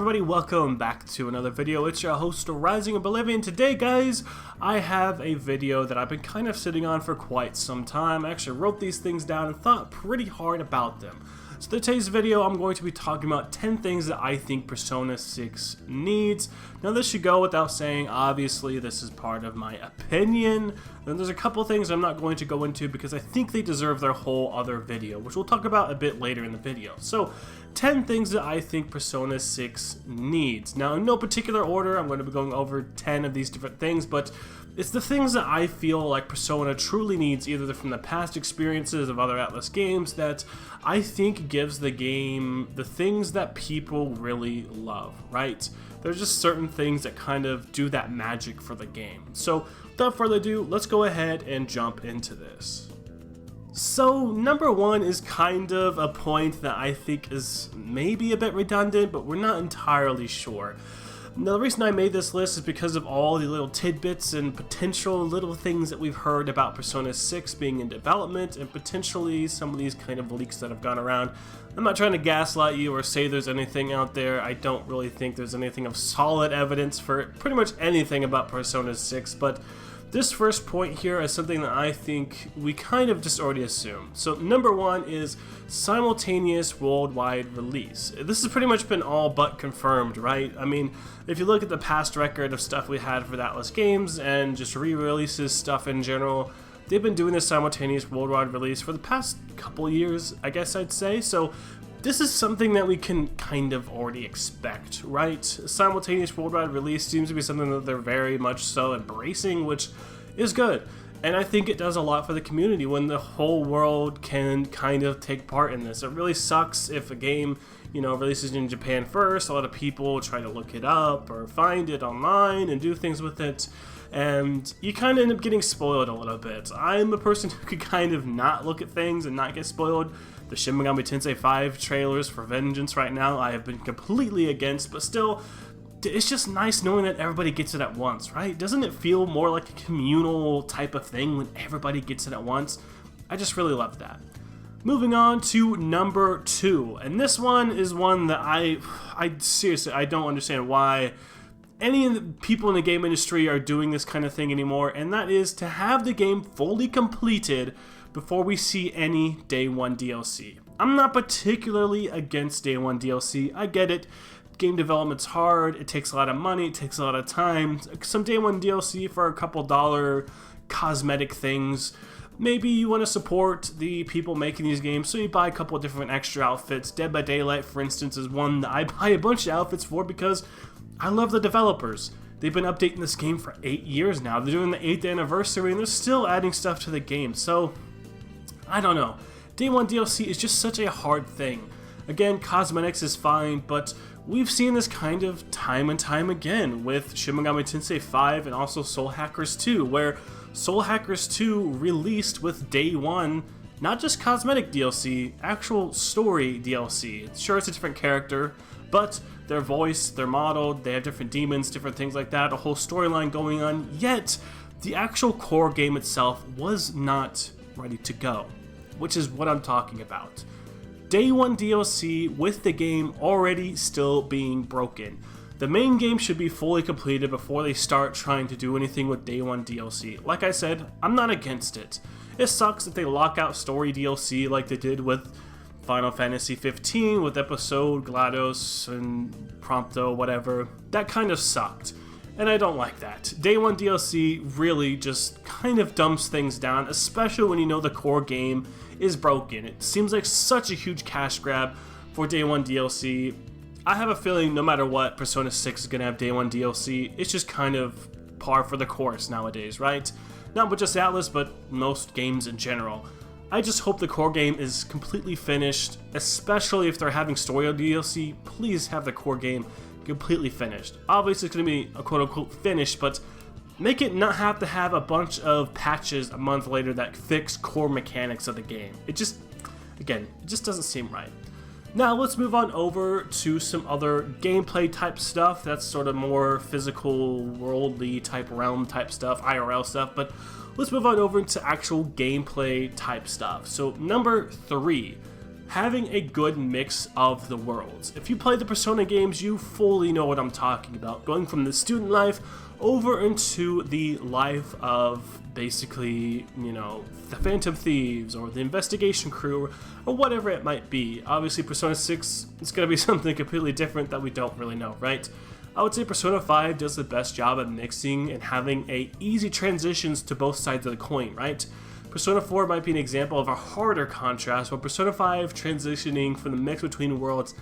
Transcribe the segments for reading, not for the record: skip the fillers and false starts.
everybody? Welcome back to another video. It's your host, Rising Oblivion. Today, guys, I have a video that I've been kind of sitting on for quite some time. I actually wrote these things down and thought pretty hard about them. So today's video, I'm going to be talking about 10 things that I think Persona 6 needs. Now this should go without saying, obviously this is part of my opinion. Then there's a couple things I'm not going to go into because I think they deserve their whole other video, which we'll talk about a bit later in the video. So 10 things that I think Persona 6 needs. Now in no particular order, I'm going to be going over 10 of these different things, but it's the things that I feel like Persona truly needs, either from the past experiences of other Atlus games, that I think gives the game the things that people really love, right? There's just certain things that kind of do that magic for the game. So without further ado, let's go ahead and jump into this. So number one is kind of a point that I think is maybe a bit redundant, but we're not entirely sure. Now, the reason I made this list is because of all the little tidbits and potential little things that we've heard about Persona 6 being in development and potentially some of these kind of leaks that have gone around. I'm not trying to gaslight you or say there's anything out there. I don't really think there's anything of solid evidence for pretty much anything about Persona 6, but this first point here is something that I think we kind of just already assume. So number one is simultaneous worldwide release. This has pretty much been all but confirmed, right? I mean, if you look at the past record of stuff we had for the Atlus games and just re-releases stuff in general, they've been doing this simultaneous worldwide release for the past couple years, I guess I'd say. So this is something that we can kind of already expect, right? Simultaneous worldwide release seems to be something that they're very much so embracing, which is good. And I think it does a lot for the community when the whole world can kind of take part in this. It really sucks if a game, releases in Japan first. A lot of people try to look it up or find it online and do things with it. And you kind of end up getting spoiled a little bit. I'm a person who could kind of not look at things and not get spoiled. The Shin Megami Tensei 5 trailers for Vengeance right now, I have been completely against, but still, it's just nice knowing that everybody gets it at once, right? Doesn't it feel more like a communal type of thing when everybody gets it at once? I just really love that. Moving on to number two, and this one is one that I seriously, I don't understand why any of the people in the game industry are doing this kind of thing anymore, and that is to have the game fully completed before we see any Day 1 DLC. I'm not particularly against Day 1 DLC, I get it. Game development's hard, it takes a lot of money, it takes a lot of time. Some Day 1 DLC for a couple dollar cosmetic things. Maybe you want to support the people making these games, so you buy a couple different extra outfits. Dead by Daylight, for instance, is one that I buy a bunch of outfits for because I love the developers. They've been updating this game for 8 years now. They're doing the 8th anniversary and they're still adding stuff to the game. So, I don't know. Day 1 DLC is just such a hard thing. Again, cosmetics is fine, but we've seen this kind of time and time again with Shin Megami Tensei 5 and also Soul Hackers 2, where Soul Hackers 2 released with Day 1, not just cosmetic DLC, actual story DLC. Sure, it's a different character, but their voice, they're modeled, they have different demons, different things like that, a whole storyline going on, yet the actual core game itself was not ready to go, which is what I'm talking about. Day 1 DLC with the game already still being broken. The main game should be fully completed before they start trying to do anything with Day 1 DLC. Like I said, I'm not against it. It sucks that they lock out story DLC like they did with Final Fantasy 15 with Episode, GLaDOS, and Prompto, whatever. That kind of sucked, and I don't like that. Day 1 DLC really just kind of dumps things down, especially when you know the core game is broken. It seems like such a huge cash grab for Day 1 DLC. I have a feeling no matter what, Persona 6 is going to have Day 1 DLC. It's just kind of par for the course nowadays, right? Not with just Atlus, but most games in general. I just hope the core game is completely finished, especially if they're having story DLC. Please have the core game completely finished. Obviously, it's going to be a quote-unquote finished, but make it not have to have a bunch of patches a month later that fix core mechanics of the game. It just doesn't seem right. Now let's move on over to some other gameplay type stuff. That's sort of more physical, worldly type realm type stuff, IRL stuff, but let's move on over to actual gameplay type stuff. So number 3, having a good mix of the worlds. If you play the Persona games, you fully know what I'm talking about. Going from the student life over into the life of basically, you know, the Phantom Thieves or the investigation crew or whatever it might be. Obviously, Persona 6 is going to be something completely different that we don't really know, right? I would say Persona 5 does the best job at mixing and having easy transitions to both sides of the coin, right? Persona 4 might be an example of a harder contrast, while Persona 5 transitioning from the mix between worlds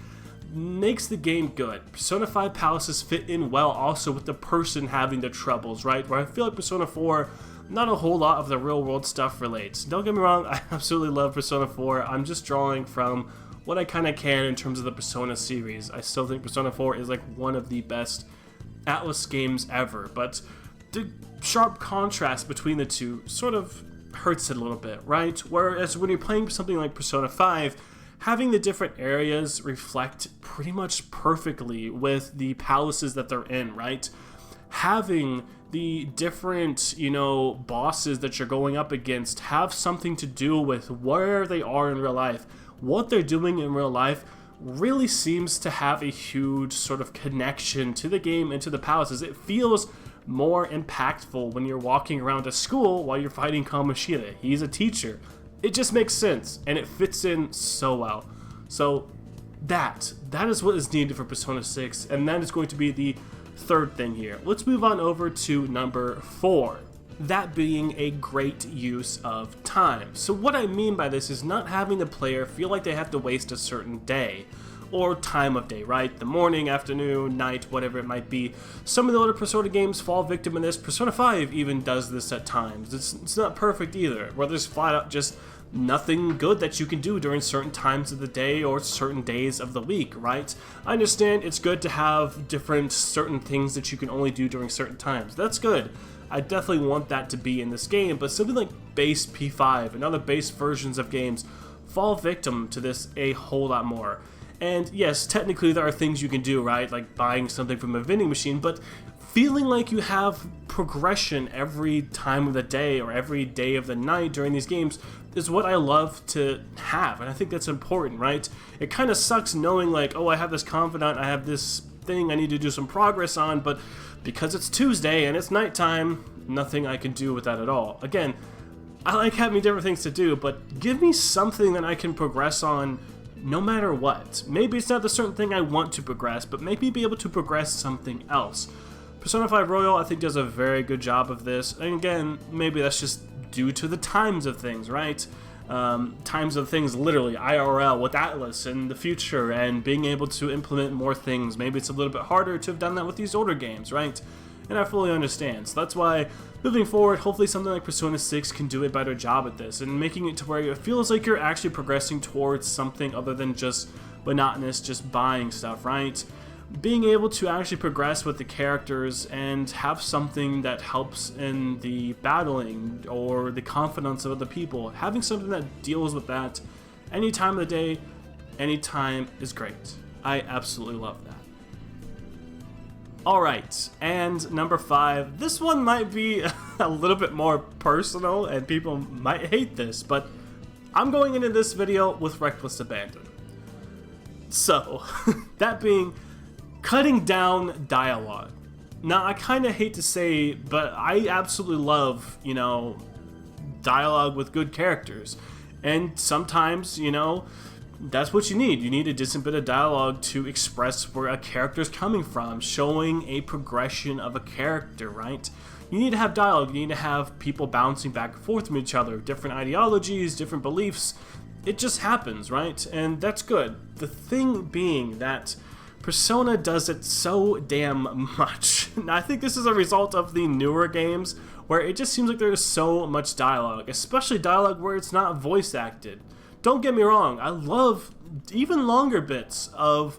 makes the game good. Persona 5 palaces fit in well also with the person having the troubles, right? Where I feel like Persona 4, not a whole lot of the real world stuff relates. Don't get me wrong, I absolutely love Persona 4. I'm just drawing from what I kind of can in terms of the Persona series. I still think Persona 4 is like one of the best Atlus games ever, but the sharp contrast between the two sort of hurts it a little bit, right? Whereas when you're playing something like Persona 5, having the different areas reflect pretty much perfectly with the palaces that they're in, right? Having the different, you know, bosses that you're going up against have something to do with where they are in real life. What they're doing in real life really seems to have a huge sort of connection to the game and to the palaces. It feels more impactful when you're walking around a school while you're fighting Kamoshida. He's a teacher. It just makes sense, and it fits in so well. So that is what is needed for Persona 6, and that is going to be the third thing here. Let's move on over to number 4. That being a great use of time. So what I mean by this is not having the player feel like they have to waste a certain day or time of day, right? The morning, afternoon, night, whatever it might be. Some of the older Persona games fall victim in this. Persona 5 even does this at times. It's not perfect either, where there's flat out just nothing good that you can do during certain times of the day or certain days of the week, right? I understand it's good to have different certain things that you can only do during certain times. That's good. I definitely want that to be in this game, but something like base P5 and other base versions of games fall victim to this a whole lot more. And yes, technically there are things you can do, right? Like buying something from a vending machine, but feeling like you have progression every time of the day or every day of the night during these games is what I love to have, and I think that's important, right? It kind of sucks knowing like, oh, I have this confidant, I have this thing I need to do some progress on, but because it's Tuesday and it's nighttime, nothing I can do with that at all. Again, I like having different things to do, but give me something that I can progress on no matter what. Maybe it's not the certain thing I want to progress, but maybe be able to progress something else. Persona 5 Royal, I think, does a very good job of this. And again, maybe that's just due to the times of things, right? Times of things literally, IRL, with Atlus in the future, and being able to implement more things. Maybe it's a little bit harder to have done that with these older games, right? And I fully understand. So that's why, moving forward, hopefully something like Persona 6 can do a better job at this, and making it to where it feels like you're actually progressing towards something other than just monotonous, just buying stuff, right? Being able to actually progress with the characters and have something that helps in the battling or the confidence of other people. Having something that deals with that any time of the day, any time is great. I absolutely love that. Alright, and number 5. This one might be a little bit more personal and people might hate this, but I'm going into this video with reckless abandon. So, that being cutting down dialogue. Now, I kind of hate to say, but I absolutely love, you know, dialogue with good characters. And sometimes, you know, that's what you need. You need a decent bit of dialogue to express where a character's coming from, showing a progression of a character, right? You need to have dialogue. You need to have people bouncing back and forth from each other, different ideologies, different beliefs. It just happens, right? And that's good. The thing being that Persona does it so damn much. And I think this is a result of the newer games where it just seems like there's so much dialogue, especially dialogue where it's not voice acted. Don't get me wrong, I love even longer bits of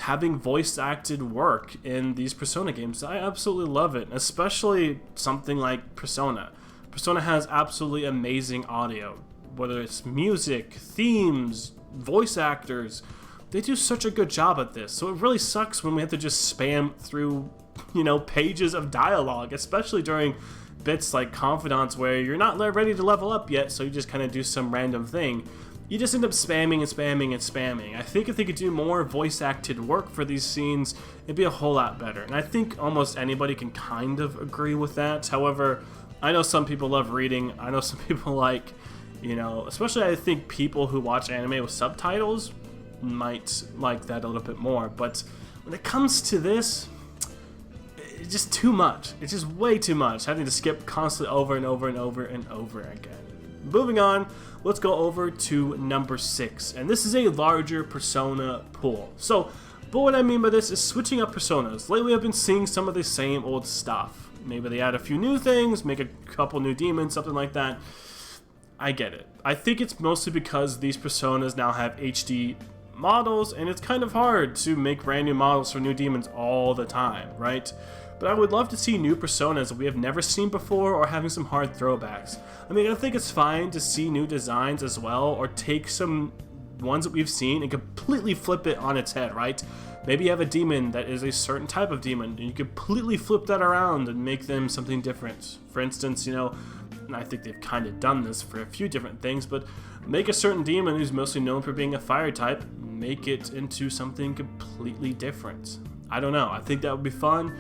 having voice acted work in these Persona games. I absolutely love it, especially something like Persona. Persona has absolutely amazing audio, whether it's music, themes, voice actors. They do such a good job at this, so it really sucks when we have to just spam through, you know, pages of dialogue, especially during bits like Confidants where you're not ready to level up yet, so you just kind of do some random thing. you just end up spamming and spamming and spamming. I think if they could do more voice acted work for these scenes, it'd be a whole lot better. And I think almost anybody can kind of agree with that. However, I know some people love reading. I know some people like, you know, especially I think people who watch anime with subtitles might like that a little bit more. But when it comes to this, it's just too much. It's just way too much, having to skip constantly over and over and over and over again. Moving on, let's go over to number 6, and this is a larger Persona pool. But what I mean by this is switching up Personas. Lately I've been seeing some of the same old stuff. Maybe they add a few new things, make a couple new demons, something like that. I get it. I think it's mostly because these Personas now have HD models, and it's kind of hard to make brand new models for new demons all the time, right? But I would love to see new Personas that we have never seen before, or having some hard throwbacks. I mean, I think it's fine to see new designs as well, or take some ones that we've seen and completely flip it on its head, right? Maybe you have a demon that is a certain type of demon, and you completely flip that around and make them something different. For instance, you know, and I think they've kind of done this for a few different things, but make a certain demon who's mostly known for being a fire type, make it into something completely different. I don't know, I think that would be fun.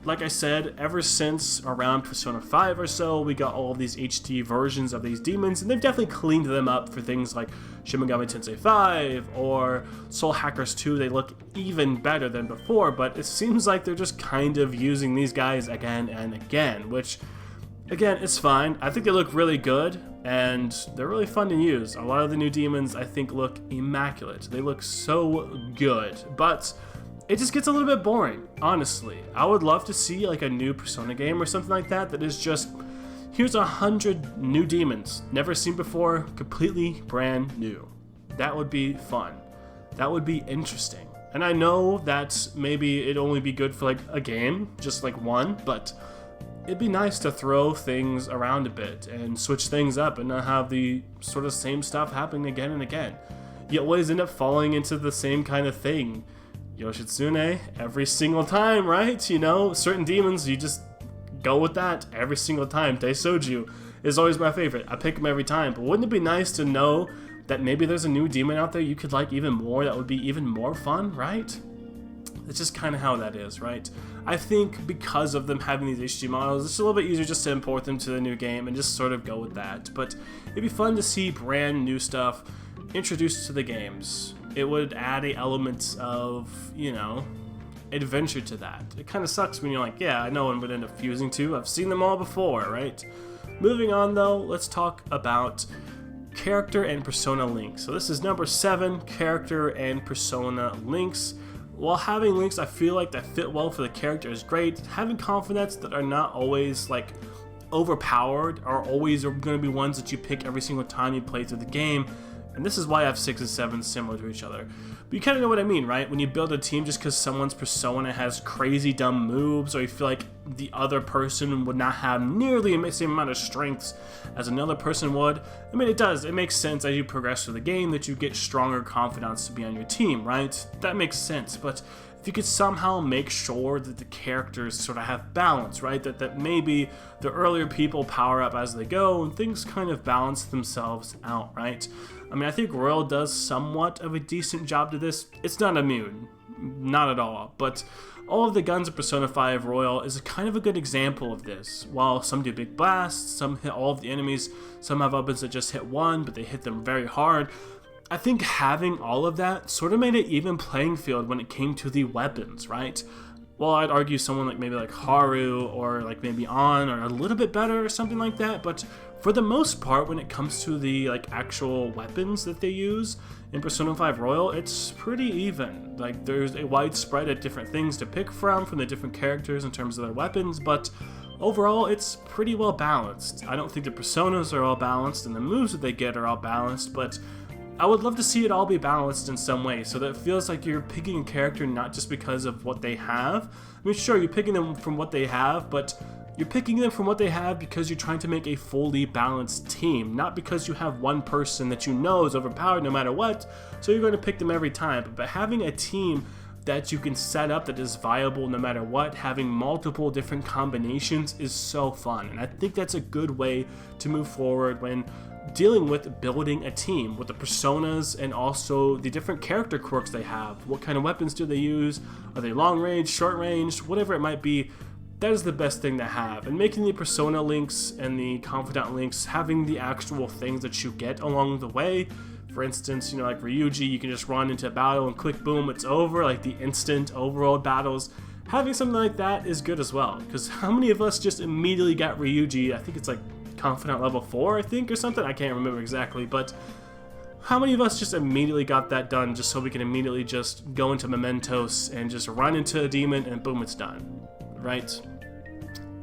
Like I said, ever since around Persona 5 or so, we got all of these HD versions of these demons, and they've definitely cleaned them up for things like Shin Megami Tensei 5 or Soul Hackers 2. They look even better than before, but it seems like they're just kind of using these guys again and again, which, again, it's fine. I think they look really good, and they're really fun to use. A lot of the new demons, I think, look immaculate. They look so good, but it just gets a little bit boring, honestly. I would love to see like a new Persona game or something like that that is just, here's 100 new demons, never seen before, completely brand new. That would be fun. That would be interesting. And I know that maybe it'd only be good for like a game, just like one, but it'd be nice to throw things around a bit and switch things up and not have the sort of same stuff happening again and again. You always end up falling into the same kind of thing. Yoshitsune, every single time, right? You know, certain demons, you just go with that every single time. Teisoju is always my favorite. I pick them every time. But wouldn't it be nice to know that maybe there's a new demon out there you could like even more, that would be even more fun, right? It's just kind of how that is, right? I think because of them having these HD models, it's a little bit easier just to import them to the new game and just sort of go with that. But it'd be fun to see brand new stuff introduced to the games. It would add an element of, you know, adventure to that. It kind of sucks when you're like, yeah, I know one would end up fusing to. I've seen them all before, right? Moving on, though, let's talk about character and persona links. So this is number 7, character and persona links. While having links I feel like that fit well for the character is great, having confidants that are not always like overpowered are always going to be ones that you pick every single time you play through the game. And this is why I have 6 and 7 similar to each other. But you kind of know what I mean, right? When you build a team just because someone's persona has crazy dumb moves, or you feel like the other person would not have nearly the same amount of strengths as another person would. I mean, it does. It makes sense as you progress through the game that you get stronger confidants to be on your team, right? That makes sense. But if you could somehow make sure that the characters sort of have balance, right? That maybe the earlier people power up as they go and things kind of balance themselves out, right? I mean, I think Royal does somewhat of a decent job to this. It's not immune, not at all, but all of the guns in Persona 5 Royal is a kind of a good example of this. While some do big blasts, some hit all of the enemies, some have weapons that just hit one, but they hit them very hard. I think having all of that sort of made an even playing field when it came to the weapons, right? Well, I'd argue someone like maybe like Haru or like maybe An are a little bit better or something like that, but for the most part, when it comes to the like actual weapons that they use in Persona 5 Royal, it's pretty even. Like there's a wide spread of different things to pick from the different characters in terms of their weapons, but overall it's pretty well balanced. I don't think the personas are all balanced and the moves that they get are all balanced, but I would love to see it all be balanced in some way, so that it feels like you're picking a character not just because of what they have. I mean, sure, you're picking them from what they have, but you're picking them from what they have because you're trying to make a fully balanced team, not because you have one person that you know is overpowered no matter what, so you're going to pick them every time. But having a team that you can set up that is viable no matter what, having multiple different combinations is so fun, and I think that's a good way to move forward when dealing with building a team with the personas and also the different character quirks they have. What kind of weapons do they use? Are they long range, short range, whatever it might be? That is the best thing to have. And making the persona links and the confidant links, having the actual things that you get along the way. For instance, like Ryuji, you can just run into a battle and click, boom, it's over, like the instant overworld battles. Having something like that is good as well, because how many of us just immediately got Ryuji? I think it's like confidant level 4, I think, or something. I can't remember exactly, but how many of us just immediately got that done just so we can immediately just go into Mementos and just run into a demon and boom, it's done, right?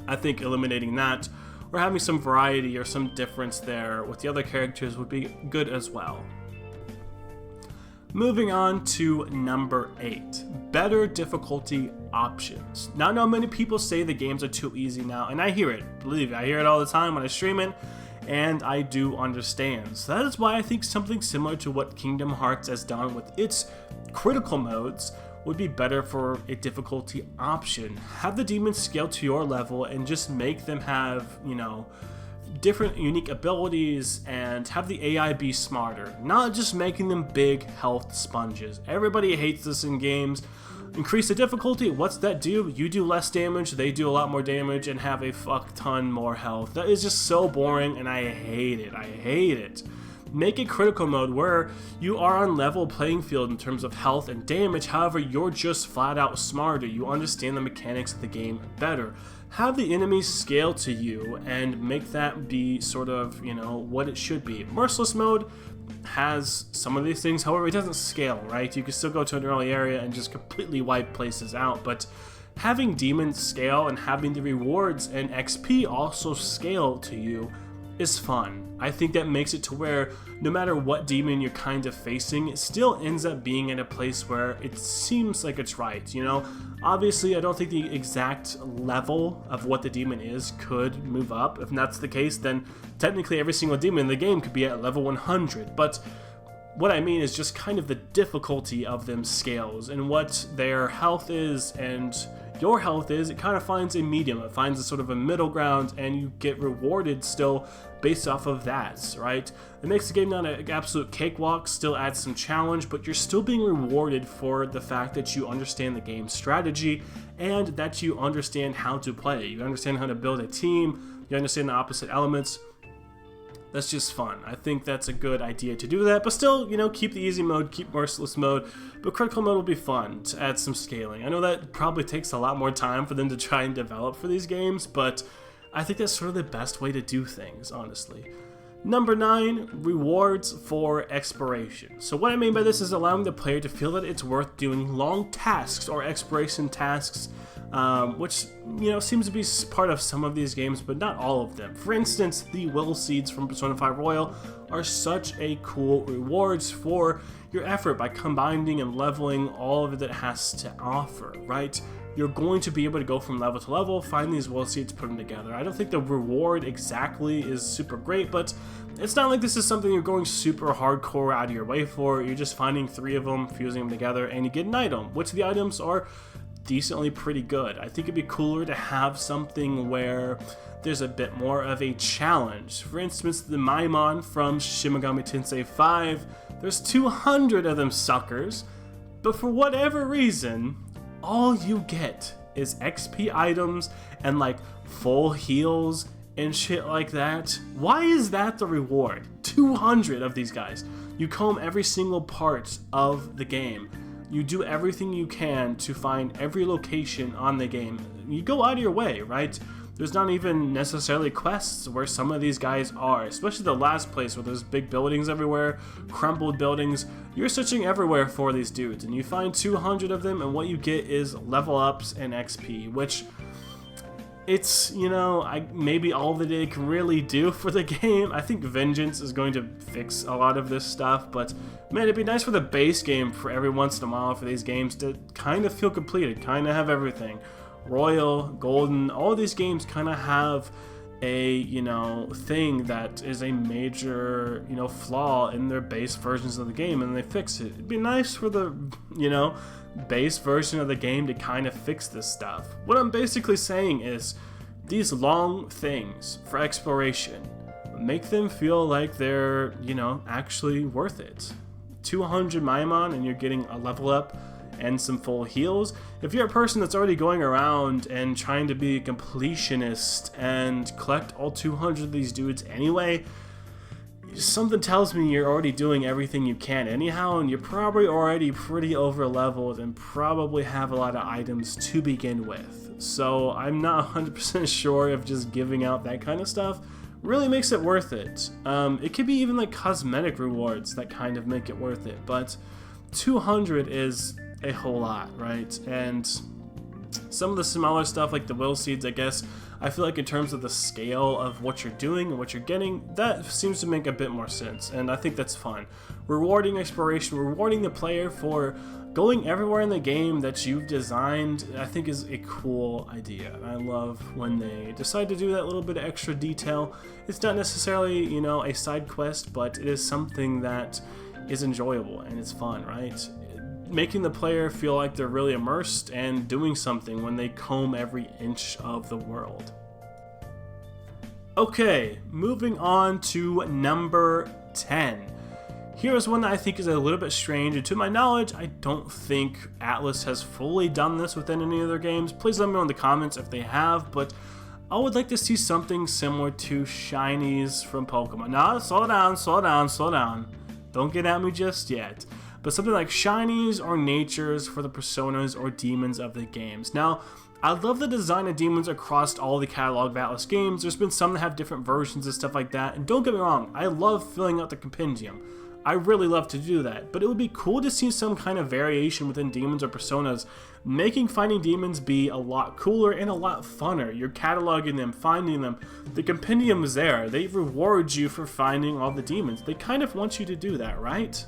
I think eliminating that or having some variety or some difference there with the other characters would be good as well. Moving on to number 8, better difficulty options. Now I know many people say the games are too easy now, and I hear it, believe me, I hear it all the time when I stream it, and I do understand. So that is why I think something similar to what Kingdom Hearts has done with its critical modes would be better for a difficulty option. Have the demons scale to your level and just make them have, different unique abilities and have the AI be smarter, not just making them big health sponges. Everybody hates this in games. Increase the difficulty, what's that do? You do less damage, they do a lot more damage and have a fuck ton more health. That is just so boring and I hate it. I hate it. Make a critical mode where you are on level playing field in terms of health and damage, however you're just flat out smarter, you understand the mechanics of the game better. Have the enemies scale to you and make that be sort of, what it should be. Merciless mode has some of these things, however it doesn't scale, right? You can still go to an early area and just completely wipe places out, but having demons scale and having the rewards and XP also scale to you is fun. I think that makes it to where no matter what demon you're kind of facing, it still ends up being in a place where it seems like it's right, Obviously, I don't think the exact level of what the demon is could move up. If that's the case, then technically every single demon in the game could be at level 100, but what I mean is just kind of the difficulty of them scales and what their health is and your health is. It kind of finds a medium, it finds a sort of a middle ground, and you get rewarded still based off of that, right? It makes the game not an absolute cakewalk, still adds some challenge, but you're still being rewarded for the fact that you understand the game's strategy and that you understand how to play. You understand how to build a team, you understand the opposite elements. That's just fun. I think that's a good idea to do that, but still, keep the easy mode, keep merciless mode, but critical mode will be fun to add some scaling. I know that probably takes a lot more time for them to try and develop for these games, but I think that's sort of the best way to do things, honestly. Number 9, rewards for exploration. So what I mean by this is allowing the player to feel that it's worth doing long tasks or exploration tasks, which, seems to be part of some of these games, but not all of them. For instance, the will seeds from Persona 5 Royal are such a cool rewards for your effort by combining and leveling all of it that it has to offer, right? You're going to be able to go from level to level, find these will seeds, put them together. I don't think the reward exactly is super great, but it's not like this is something you're going super hardcore out of your way for. You're just finding 3 of them, fusing them together, and you get an item, which the items are decently pretty good. I think it'd be cooler to have something where there's a bit more of a challenge. For instance, the Maimon from Shin Megami Tensei 5, there's 200 of them suckers, but for whatever reason, all you get is XP items and like full heals and shit like that. Why is that the reward? 200 of these guys. You comb every single part of the game. You do everything you can to find every location on the game. You go out of your way, right? There's not even necessarily quests where some of these guys are, especially the last place where there's big buildings everywhere, crumbled buildings. You're searching everywhere for these dudes, and you find 200 of them, and what you get is level ups and XP, which it's, maybe all that it can really do for the game. I think Vengeance is going to fix a lot of this stuff, but man, it'd be nice for the base game for every once in a while for these games to kind of feel completed, kind of have everything. Royal, Golden, all these games kind of have a, thing that is a major, flaw in their base versions of the game, and they fix it. It'd be nice for the, base version of the game to kind of fix this stuff. What I'm basically saying is these long things for exploration, make them feel like they're, you know, actually worth it. 200 Maimon and you're getting a level up and some full heals. If you're a person that's already going around and trying to be a completionist and collect all 200 of these dudes anyway, something tells me you're already doing everything you can anyhow, and you're probably already pretty over leveled and probably have a lot of items to begin with. So I'm not 100% sure if just giving out that kind of stuff really makes it worth it. It could be even like cosmetic rewards that kind of make it worth it, but 200 is a whole lot, right? And some of the smaller stuff like the will seeds, I guess, I feel like in terms of the scale of what you're doing and what you're getting, that seems to make a bit more sense, and I think that's fun. Rewarding exploration, rewarding the player for going everywhere in the game that you've designed, I think is a cool idea. I love when they decide to do that little bit of extra detail. It's not necessarily, you know, a side quest, but it is something that is enjoyable and it's fun, right? Making the player feel like they're really immersed and doing something when they comb every inch of the world. Okay, moving on to number 10. Here's one that I think is a little bit strange, and to my knowledge, I don't think Atlus has fully done this within any of their games. Please let me know in the comments if they have, but I would like to see something similar to shinies from Pokemon. Now, slow down, slow down, slow down. Don't get at me just yet. But something like shinies or natures for the personas or demons of the games. Now, I love the design of demons across all the catalog of Atlus games. There's been some that have different versions and stuff like that. And don't get me wrong, I love filling out the compendium. I really love to do that. But it would be cool to see some kind of variation within demons or personas, making finding demons be a lot cooler and a lot funner. You're cataloging them, finding them. The compendium is there. They reward you for finding all the demons. They kind of want you to do that, right?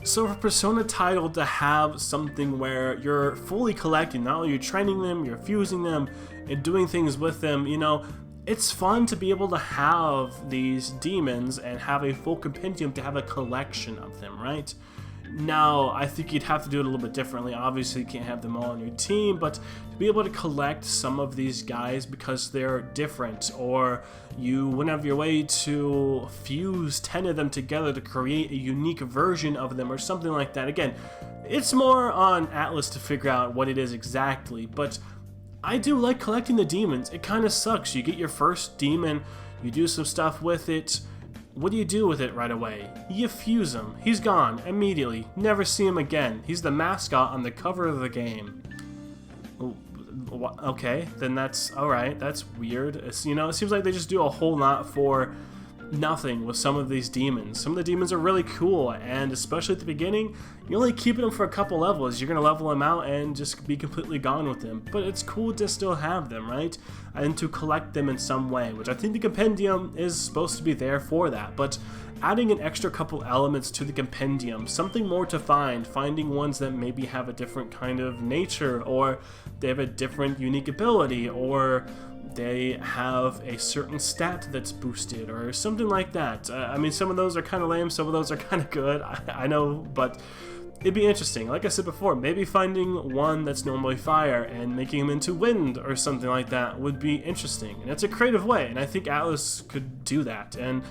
So for Persona title to have something where you're fully collecting, not only you're training them, you're fusing them, and doing things with them, you know, it's fun to be able to have these demons and have a full compendium to have a collection of them, right? Now, I think you'd have to do it a little bit differently. Obviously, you can't have them all on your team, but to be able to collect some of these guys because they're different, or you went out of your way to fuse 10 of them together to create a unique version of them or something like that. Again, it's more on Atlus to figure out what it is exactly, but I do like collecting the demons. It kind of sucks. You get your first demon, you do some stuff with it. What do you do with it right away? You fuse him. He's gone immediately. Never see him again. He's the mascot on the cover of the game. Okay, then that's alright. That's weird. It's, you know, it seems like they just do a whole lot for nothing with some of these demons. Some of the demons are really cool, and especially at the beginning, you're only keeping them for a couple levels. You're going to level them out and just be completely gone with them. But it's cool to still have them, right? And to collect them in some way, which I think the compendium is supposed to be there for that. But adding an extra couple elements to the compendium, something more to find, finding ones that maybe have a different kind of nature, or they have a different unique ability, or they have a certain stat that's boosted or something like that. I mean, some of those are kind of lame, some of those are kind of good, I know, but it'd be interesting. Like I said before, maybe finding one that's normally fire and making him into wind or something like that would be interesting. And it's a creative way, and I think Atlus could do that. And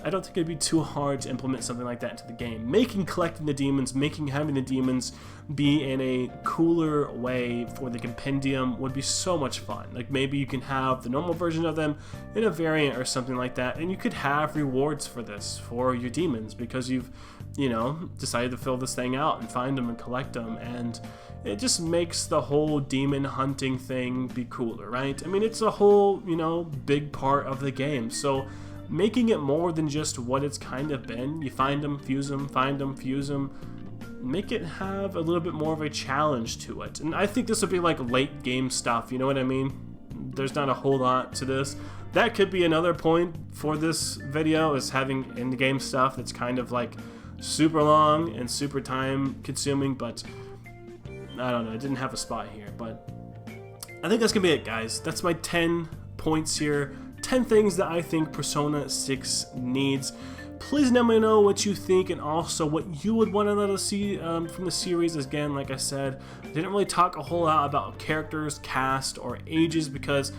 I don't think it'd be too hard to implement something like that into the game. Making collecting the demons, making having the demons be in a cooler way for the compendium would be so much fun. Like maybe you can have the normal version of them in a variant or something like that, and you could have rewards for this for your demons because you've, you know, decided to fill this thing out and find them and collect them, and it just makes the whole demon hunting thing be cooler, right? I mean, it's a whole, you know, big part of the game, so making it more than just what it's kind of been. You find them, fuse them, find them, fuse them. Make it have a little bit more of a challenge to it. And I think this would be like late game stuff, you know what I mean? There's not a whole lot to this. That could be another point for this video, is having in-game stuff that's kind of like super long and super time consuming, but I don't know, I didn't have a spot here. But I think that's gonna be it, guys. That's my 10 points here. 10 things that I think Persona 6 needs. Please let me know what you think, and also what you would want to see from the series. Again, like I said, I didn't really talk a whole lot about characters, cast, or ages, because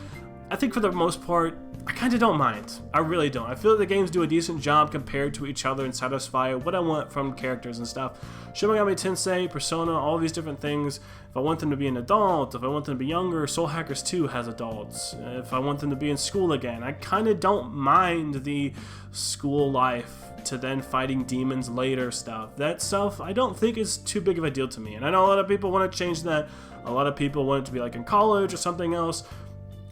I think for the most part, I kind of don't mind. I really don't. I feel like the games do a decent job compared to each other and satisfy what I want from characters and stuff. Shin Megami Tensei, Persona, all these different things. If I want them to be an adult, if I want them to be younger, Soul Hackers 2 has adults. If I want them to be in school again, I kind of don't mind the school life to then fighting demons later stuff. That stuff I don't think is too big of a deal to me. And I know a lot of people want to change that. A lot of people want it to be like in college or something else.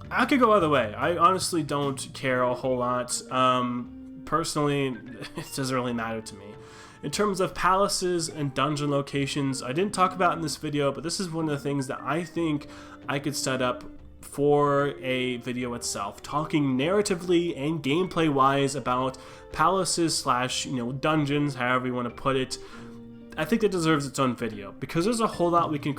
I could go either way. I honestly don't care a whole lot. Personally, it doesn't really matter to me. In terms of palaces and dungeon locations, I didn't talk about in this video, but this is one of the things that I think I could set up for a video itself, talking narratively and gameplay wise about palaces slash, dungeons, however you want to put it. I think that deserves its own video because there's a whole lot we can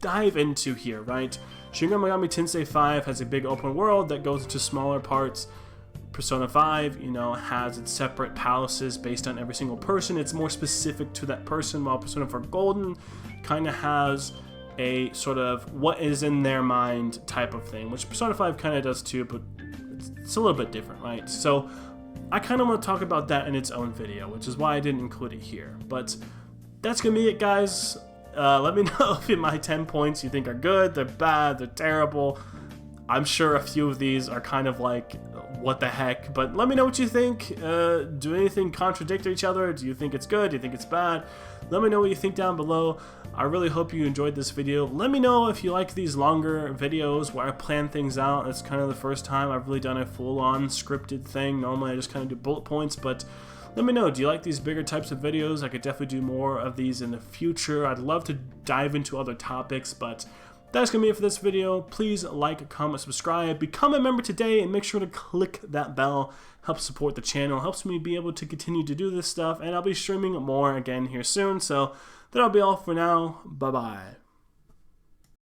dive into here, right? Shin Megami Tensei 5 has a big open world that goes into smaller parts. Persona 5, has its separate palaces based on every single person. It's more specific to that person, while Persona 4 Golden kind of has a sort of what is in their mind type of thing, which Persona 5 kind of does too, but it's a little bit different, right? So I kind of want to talk about that in its own video, which is why I didn't include it here. But that's going to be it, guys. Let me know if my 10 points you think are good, they're bad, they're terrible. I'm sure a few of these are kind of like, what the heck? But let me know what you think. Do anything contradict each other? Do you think it's good? Do you think it's bad? Let me know what you think down below. I really hope you enjoyed this video. Let me know if you like these longer videos where I plan things out. It's kind of the first time I've really done a full-on scripted thing. Normally I just kind of do bullet points, but let me know, do you like these bigger types of videos? I could definitely do more of these in the future. I'd love to dive into other topics, but that's going to be it for this video. Please like, comment, subscribe, become a member today, and make sure to click that bell. Helps support the channel, helps me be able to continue to do this stuff, and I'll be streaming more again here soon. So that'll be all for now. Bye-bye.